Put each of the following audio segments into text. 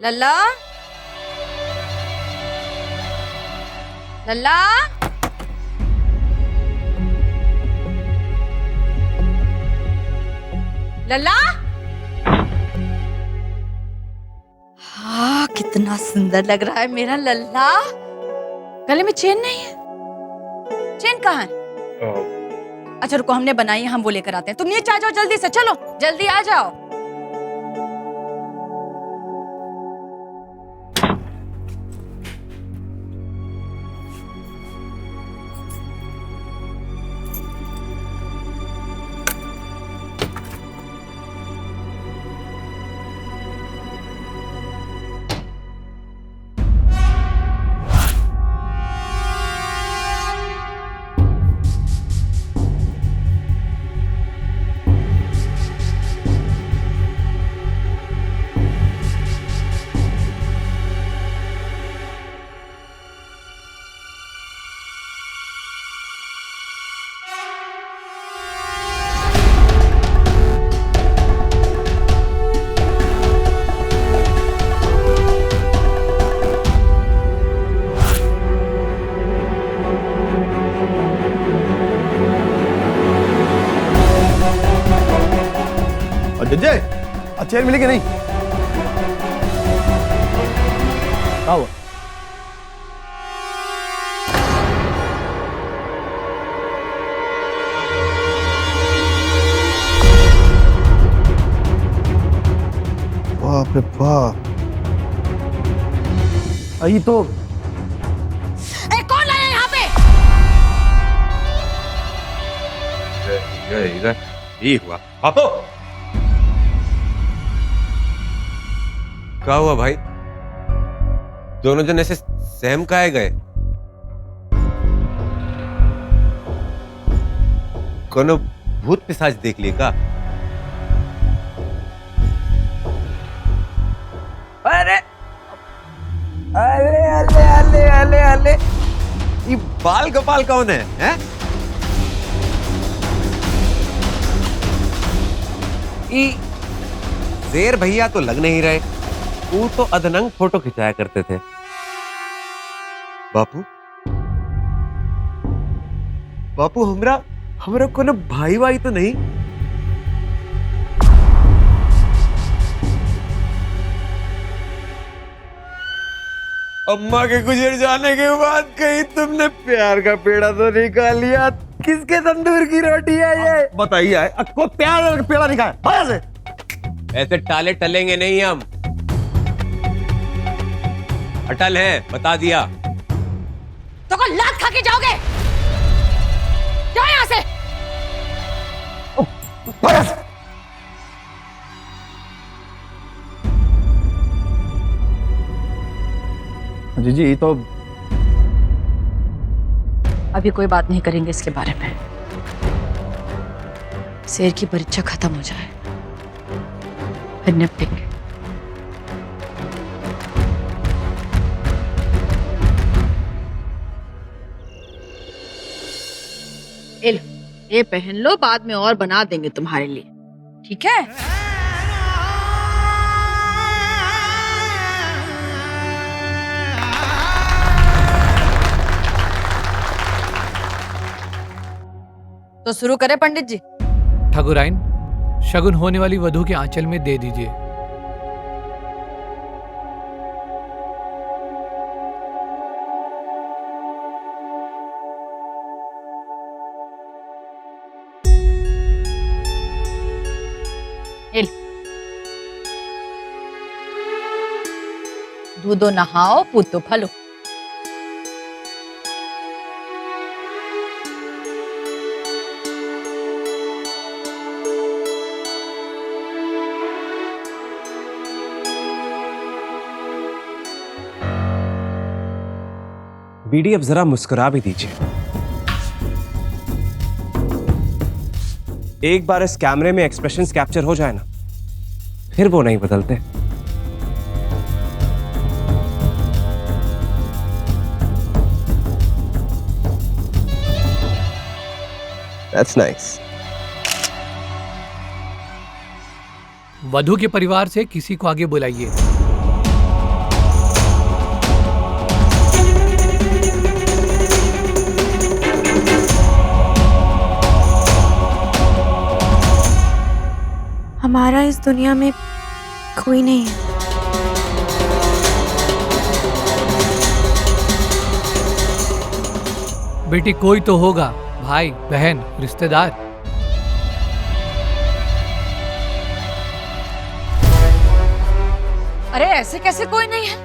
लल्ला, लल्ला, लल्ला। हाँ, कितना सुंदर लग रहा है मेरा लल्ला। गले में चेन नहीं है? चेन कहाँ है? अच्छा रुको, हमने बनाई है, हम वो लेकर आते हैं। तुम नीचे आ जाओ जल्दी से, चलो जल्दी आ जाओ। जय, चेयर मिलेगी नहीं? आओ। बाप रे बाप, ये तो कौन आया यहाँ पे? इधर ये हुआ। पापो, क्या हुआ भाई? दोनों जन ऐसे सहम काहे गए? कोनो भूत पिशाच देख लिए का? अरे अरे अले अले अले अले, ये बाल गोपाल कौन है? हैं? ये शेर भैया तो लग नहीं रहे, वो तो अदनंग फोटो खिंचाया करते थे। बापू, बापू हमरा कोनो भाई वाई तो नहीं? अम्मा के गुजर जाने के बाद कहीं तुमने प्यार का पेड़ा तो निकाल लिया? किसके तंदूर की रोटी है ये? बताइए, को प्यार का पेड़ा निकाल से। ऐसे टाले टलेंगे नहीं हम, अटल है, बता दिया। तो को लात खा के जाओगे? जाओ यहाँ से। जी तो अभी कोई बात नहीं करेंगे इसके बारे में। शेर की परीक्षा खत्म हो जाए फिर निपटेंगे। ये पहन लो, बाद में और बना देंगे तुम्हारे लिए, ठीक है? तो शुरू करें पंडित जी? ठाकुराइन, शगुन होने वाली वधू के आंचल में दे दीजिए। दूधो नहाओ, पूतो फलो। बीडी, अब जरा मुस्कुरा भी दीजिए। एक बार इस कैमरे में एक्सप्रेशंस कैप्चर हो जाए ना, फिर वो नहीं बदलते। That's nice. वधू के परिवार से किसी को आगे बुलाइए। हमारा इस दुनिया में कोई नहीं है। बेटी कोई तो होगा, भाई बहन रिश्तेदार। अरे ऐसे कैसे कोई नहीं है?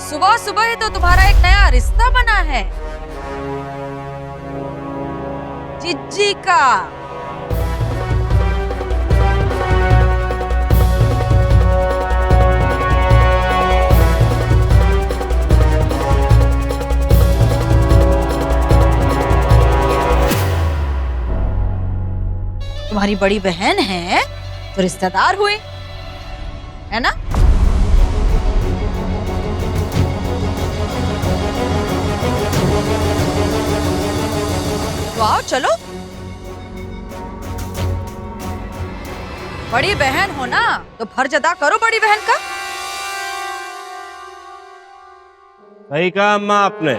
सुबह सुबह ही तो तुम्हारा एक नया रिश्ता बना है, जिज्जी का। तुम्हारी बड़ी बहन है तो रिश्तेदार हुए, है ना? तो आओ चलो, बड़ी बहन हो ना तो फर्ज अदा करो बड़ी बहन का। सही कहा अम्मा आपने।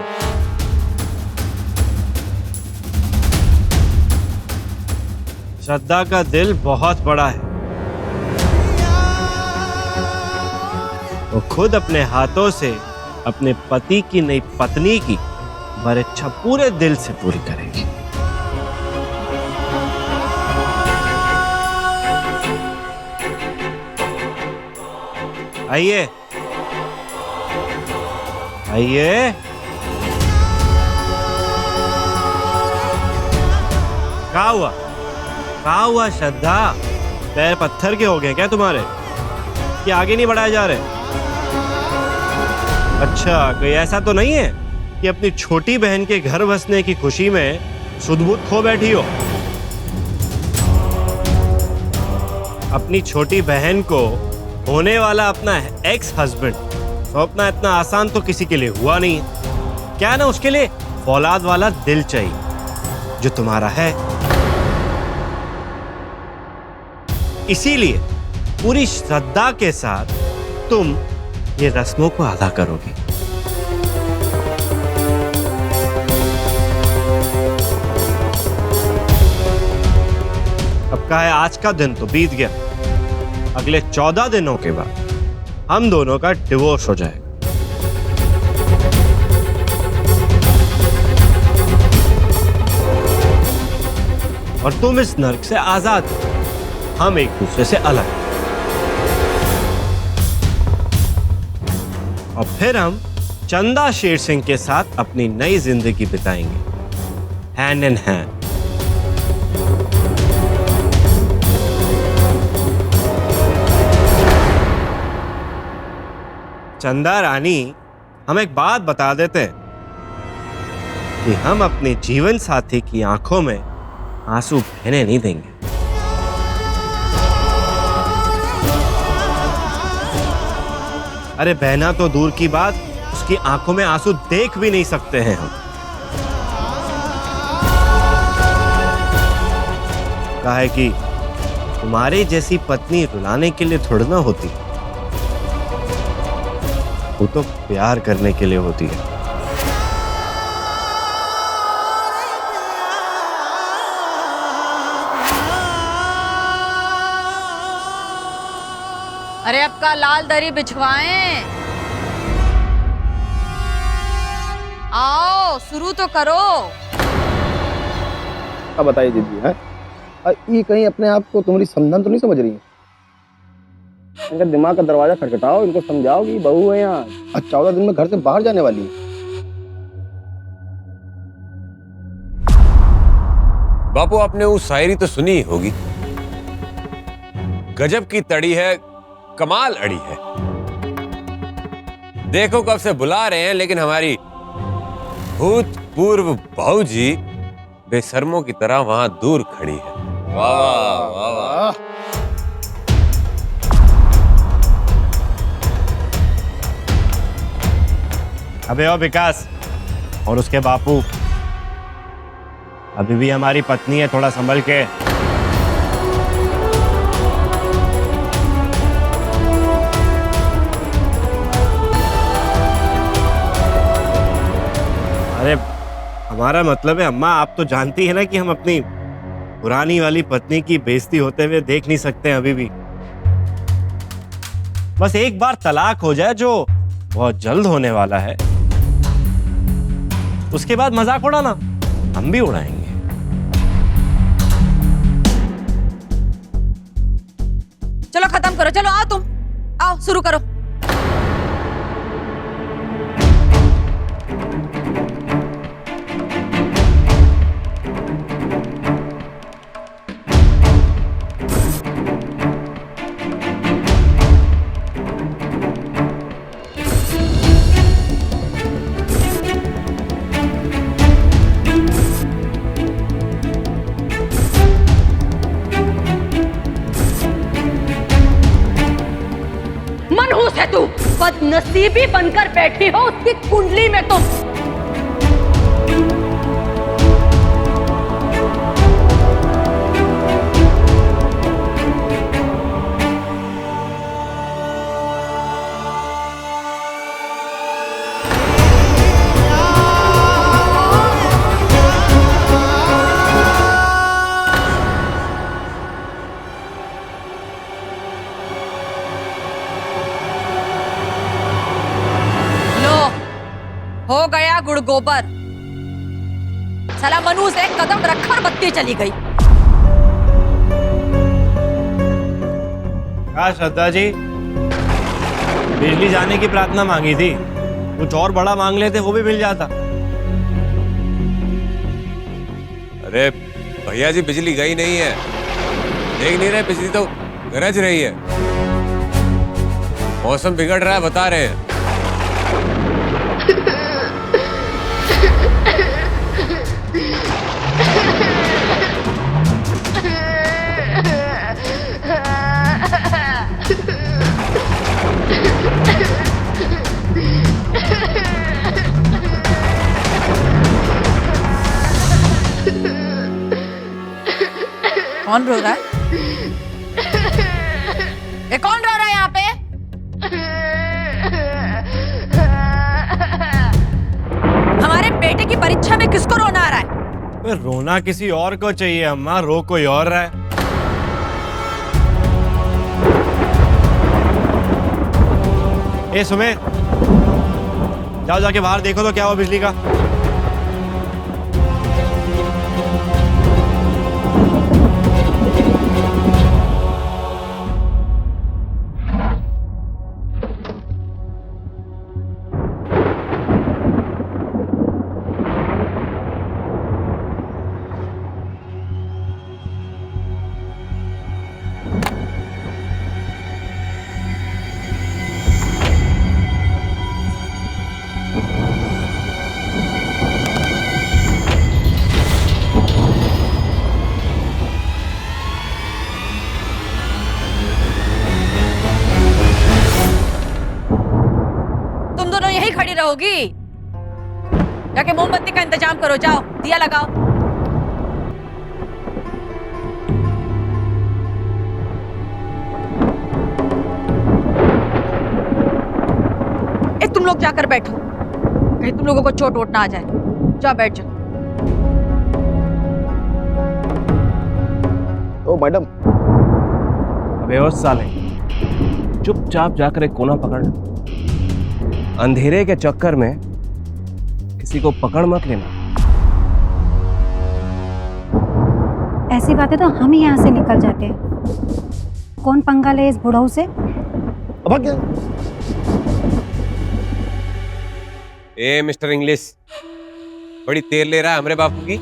श्रद्धा का दिल बहुत बड़ा है, वो खुद अपने हाथों से अपने पति की नई पत्नी की वर इच्छा पूरे दिल से पूरी करेगी। आइए आइए। क्या हुआ? क्या हुआ श्रद्धा? पैर पत्थर के हो गए क्या तुम्हारे कि आगे नहीं बढ़ाए जा रहे? अच्छा, कोई ऐसा तो नहीं है कि अपनी छोटी बहन के घर बसने की खुशी में सुध-बुध खो बैठी हो? अपनी छोटी बहन को होने वाला अपना एक्स हस्बैंड सौंपना इतना आसान तो किसी के लिए हुआ नहीं है। क्या ना उसके लिए फौलाद वाला दिल चाहिए जो तुम्हारा है। इसीलिए पूरी श्रद्धा के साथ तुम ये रस्मों को अदा करोगी। अब क्या है, आज का दिन तो बीत गया, अगले 14 दिनों के बाद हम दोनों का डिवोर्स हो जाएगा। और तुम इस नर्क से आजाद, हम एक दूसरे से अलग। और फिर हम चंदा शेर सिंह के साथ अपनी नई जिंदगी बिताएंगे, हैंड इन हैंड। चंदा रानी, हम एक बात बता देते हैं कि हम अपने जीवन साथी की आंखों में आंसू बहने नहीं देंगे। अरे बहना तो दूर की बात, उसकी आंखों में आंसू देख भी नहीं सकते हैं हम। कहा है कि तुम्हारी जैसी पत्नी रुलाने के लिए थोड़ी ना होती, वो तो प्यार करने के लिए होती है। अरे अब का लाल दरी बिछवाएं, आओ शुरू तो करो। अब बताइए दीदी, है ये कहीं अपने आप को तुम्हारी समझन तो नहीं समझ रही है? इनका दिमाग का दरवाजा खटखटाओ, इनको समझाओ कि बहू है यहाँ, 14 दिन में घर से बाहर जाने वाली है। बापू, आपने वो शायरी तो सुनी ही होगी, गजब की तड़ी है, कमाल अड़ी है। देखो कब से बुला रहे हैं, लेकिन हमारी भूतपूर्व बहू जी बेशर्मों की तरह वहां दूर खड़ी है। वाह वाह वाह। अबे ओ विकास और उसके बापू, अभी भी हमारी पत्नी है, थोड़ा संभल के। अरे हमारा मतलब है अम्मा, आप तो जानती है ना कि हम अपनी पुरानी वाली पत्नी की बेइज्जती होते हुए देख नहीं सकते अभी भी। बस एक बार तलाक हो जाए, जो बहुत जल्द होने वाला है, उसके बाद मजाक उड़ाना हम भी उड़ाएंगे। चलो खत्म करो, चलो आओ, तुम आओ, शुरू करो। मनहूस है तू, बदनसीबी बनकर बैठी हो उसकी कुंडली में तुम। हो गया गुड़ गोबर। साला मनूस एक कदम रखा और बत्ती चली गई। क्या श्रद्धा जी, बिजली जाने की प्रार्थना मांगी थी, कुछ और बड़ा मांग लेते वो भी मिल जाता। अरे भैया जी, बिजली गई नहीं है, देख नहीं रहे, बिजली तो गरज रही है। मौसम बिगड़ रहा है, बता रहे हैं। कौन रो रहा है? ये कौन रो रहा है यहाँ पे? हमारे बेटे की परीक्षा में किसको रोना आ रहा है? रोना किसी और को चाहिए अम्मा, रो कोई और रहा है। ए सुमेर, जाओ जाके बाहर देखो तो क्या हुआ बिजली का। खड़ी रहोगी? जाके मोमबत्ती का इंतजाम करो, जाओ दिया लगाओ। तुम लोग जाकर बैठो, कहीं तुम लोगों को चोट वोट ना आ जाए। जाओ बैठ जाओ। ओ मैडम, अबे ओ साले, चुपचाप जाकर एक कोना पकड़। अंधेरे के चक्कर में किसी को पकड़ मत लेना। ऐसी बातें तो हम ही यहाँ से निकल जाते हैं। कौन पंगा ले इस बुढ़ऊ से? अब क्या? ए मिस्टर इंग्लिश, बड़ी तेल ले रहा है हमरे बापू की।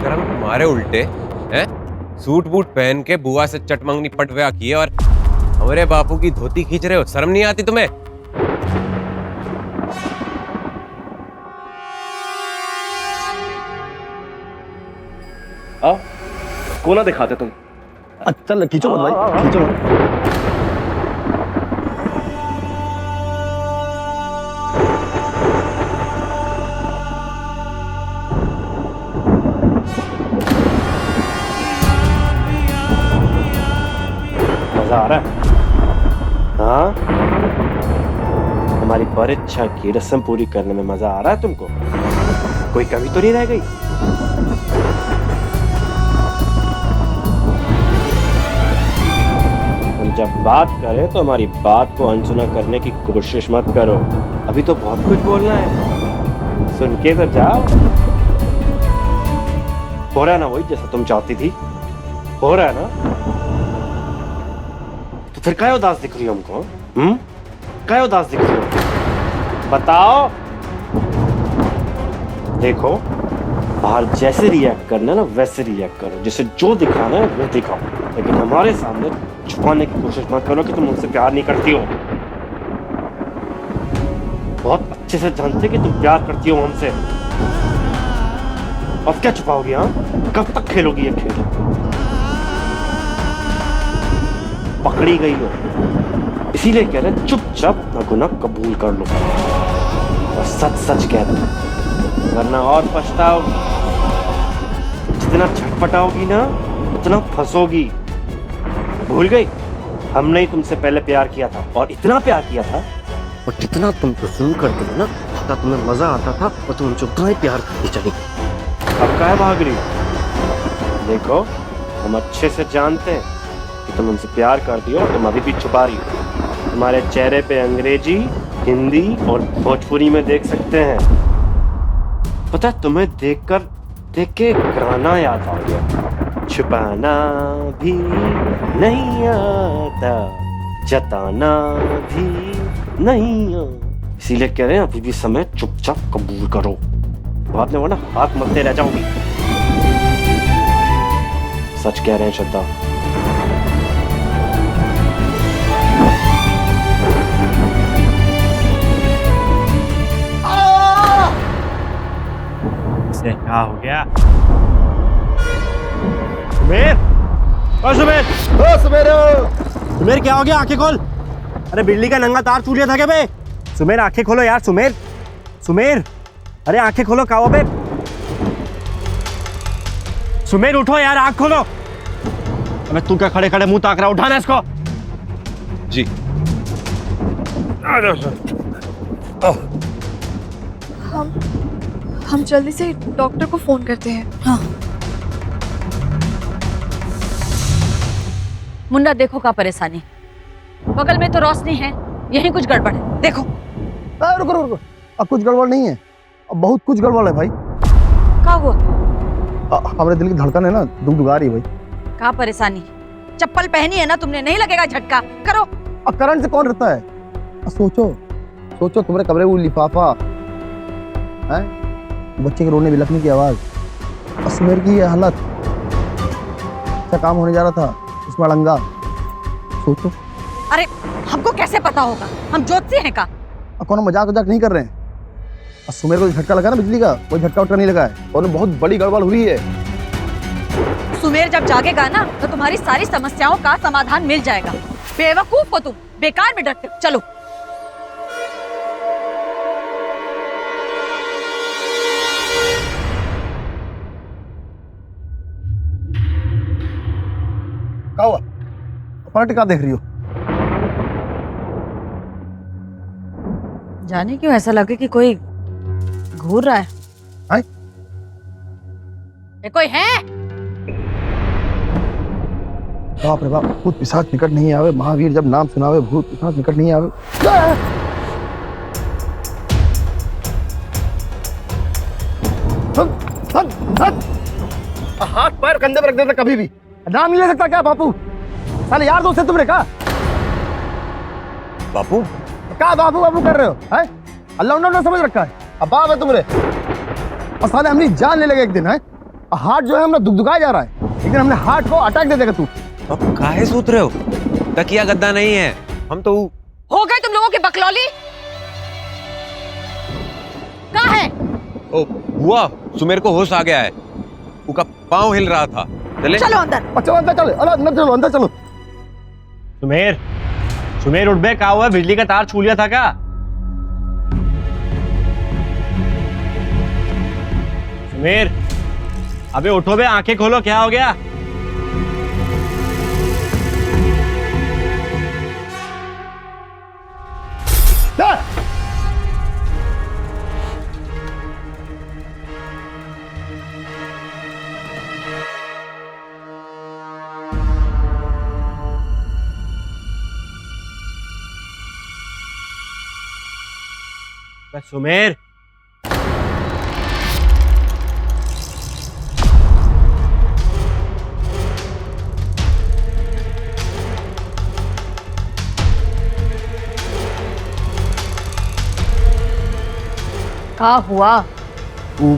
गरम तुम्हारे उल्टे हैं, सूट बूट पहन के बुआ से चटमंगनी पटवा की है और हमारे बापू की धोती खींच रहे हो। शर्म नहीं आती तुम्हें? आओ कोना दिखाते तुम। चल खींचो मत भाई, खींचो मत। मजा आ रहा है? हाँ, हमारी परीक्षा की रस्म पूरी करने में मजा आ रहा है तुमको? कोई कमी तो नहीं रह गई? बात करे तो हमारी बात को अनसुना करने की कोशिश मत करो। अभी तो बहुत कुछ बोलना है, सुन के तो जाओ। हो रहा है ना वही जैसा तुम चाहती थी? हो रहा है ना? तो फिर क्या उदास दिख रही हो हमको? क्या उदास दिख रही हो? बताओ। देखो, बाहर जैसे रिएक्ट करना ना वैसे रिएक्ट करो, जैसे जो दिखाना है वो दिखाओ, लेकिन हमारे सामने छुपाने की कोशिश मत करो कि तुम मुझसे प्यार नहीं करती हो। बहुत अच्छे से जानते कि तुम प्यार करती हो हमसे। अब क्या छुपाओगी? हाँ, कब तक खेलोगी ये खेल? पकड़ी गई हो, इसीलिए कह रहे चुपचाप अपना गुनाह कबूल कर लो और सच सच कह दो, वरना और पछताओगी। जितना छटपटाओगी ना उतना फंसोगी। भूल गई हमने ही तुमसे पहले प्यार किया था, और इतना प्यार किया था, और जितना तुम पसंद करते थे ना, जितना तुम्हें मजा आता था, और तुम मुझे उतना ही प्यार करती चली। अब काहे भाग रही? देखो, हम अच्छे से जानते हैं कि तुम हमसे प्यार करती हो, और तुम अभी भी छुपा रही हो। तुम्हारे चेहरे पे अंग्रेजी, हिंदी और भोजपुरी में देख सकते हैं। पता है, तुम्हें देख के गाना याद आ गया। छुपाना भी नहीं आता, जताना भी नहीं आता। इसीलिए कह रहे हैं अभी भी समय, चुपचाप कबूल करो, बाद में वरना हाथ मलते रह जाओगी। सच कह रहे हैं श्रद्धा। क्या हो गया? सुमेर, ओ सुमेर, ओ सुमेर, सुमेर क्या हो गया? आंखें खोल। अरे बिजली का नंगा तार छू लिया था क्या बे? सुमेर आंखें खोलो यार। सुमेर, सुमेर, अरे आंखें खोलो। क्या हुआ बे? सुमेर उठो यार, आंख खोलो। अबे तू क्या खड़े खड़े मुंह ताक रहा? उठाना इसको। जी। हम जल्दी से डॉक्टर को फोन करते हैं। हाँ। मुन्ना, देखो क्या परेशानी। बगल में तो रोशनी है, यही कुछ गड़बड़ है। देखो। रुको रुको, अब कुछ गड़बड़ नहीं है, अब बहुत कुछ गड़बड़ है भाई। क्या हुआ? हमारे दिल की धड़कन है ना दुगदुगा रही है भाई। क्या परेशानी? चप्पल पहनी है ना तुमने, नहीं लगेगा झटका? करो। अब करंट से कौन रहता है? सोचो सोचो, तुम्हारे कमरे वो लिफाफा है, बच्चे के रोने बिलखने की आवाज, और सुमेर की ये हालत। क्या काम होने जा रहा था उसमें अड़ंगा। सोचो। अरे हमको कैसे पता होगा? हम ज्योतिषी हैं का? अब कौन मजाक वजाक नहीं कर रहे हैं। और सुमेर को झटका लगा ना बिजली का, कोई झटका उटका नहीं लगा है, और बहुत बड़ी गड़बड़ हुई है। सुमेर जब जागेगा ना तो तुम्हारी सारी समस्याओं का समाधान मिल जाएगा। बेवकूफ हो तुम, बेकार में डरते हो। चलो। क्या हुआ? पलट क्या देख रही हो? जाने क्यों ऐसा लगे कि कोई घूर रहा है। ये कोई है? बाप रे बाप, भूत पिशाच निकट नहीं आवे, महावीर जब नाम सुनावे, भूत पिशाच निकट नहीं आवे। हाथ पैर कंधे पर रख देता कभी भी, नाम नहीं ले सकता क्या बापू? साले यार दोस्त है तुमने कहा? बापू क्या बाबू बाबू कर रहे हो? है अल्लाह उन्होंने समझ रखा है, अब बाप है तुमरे। और साले हमने जान ले लगे एक दिन है, हार्ट जो है हमारा दुगदुगाया जा रहा है, एक दिन हमने हार्ट को अटैक दे देगा तू। अब काहे सूत रहे हो? तकिया गद्दा नहीं है, हम तो हो गए तुम लोगों की बकलौली। कहाँ है? ओ हुआ, सुमेर को होश आ गया है, उसका पाँव हिल रहा था। चले चलो अंदर। चलो अंदर चलो, अरे अंदर चलो, अंदर चलो। सुमेर, सुमेर उठ बे। क्या हुआ? बिजली का तार छू लिया था क्या? सुमेर, अबे उठो बे, आंखें खोलो। क्या हो गया? बस सुमेर, का हुआ? वो